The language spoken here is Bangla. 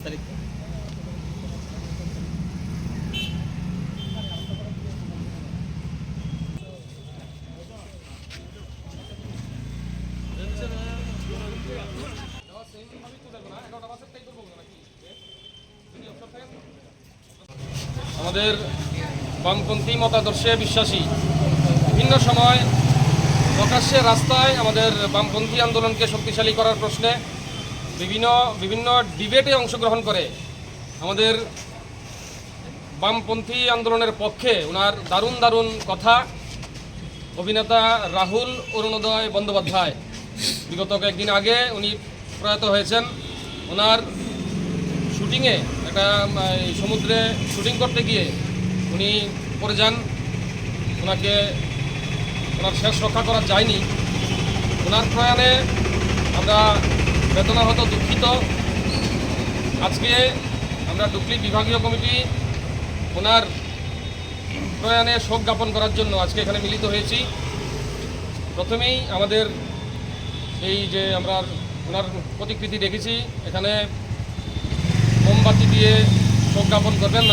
তারিখ আমাদের বামপন্থী মতাদর্শে বিশ্বাসী বিভিন্ন সময় প্রকাশ্যে রাস্তায় আমাদের বামপন্থী আন্দোলনকে শক্তিশালী করার প্রশ্নে বিভিন্ন ডিবেটে অংশগ্রহণ করে আমাদের বামপন্থী আন্দোলনের পক্ষে ওনার দারুণ দারুণ কথা অভিনেতা রাহুল অরুণোদয় বন্দ্যোপাধ্যায় বিগত কয়েকদিন আগে উনি প্রয়াত হয়েছেন। ওনার শুটিংয়ে একটা সমুদ্রে শুটিং করতে গিয়ে উনি পড়ে যান। ওনার শেষ রক্ষা করা যায়নি। ওনার প্রয়াণে আমরা বেদনাহত দুঃখিত। আজকে আমরা ডুকলি বিভাগীয় কমিটি ওনার প্রয়াণে শোক জ্ঞাপন করার জন্য আজকে এখানে মিলিত হয়েছি। প্রথমেই আমাদের এই যে আমরা ওনার প্রতিকৃতি দেখেছি, এখানে মোমবাতি দিয়ে শোক জ্ঞাপন করবেন।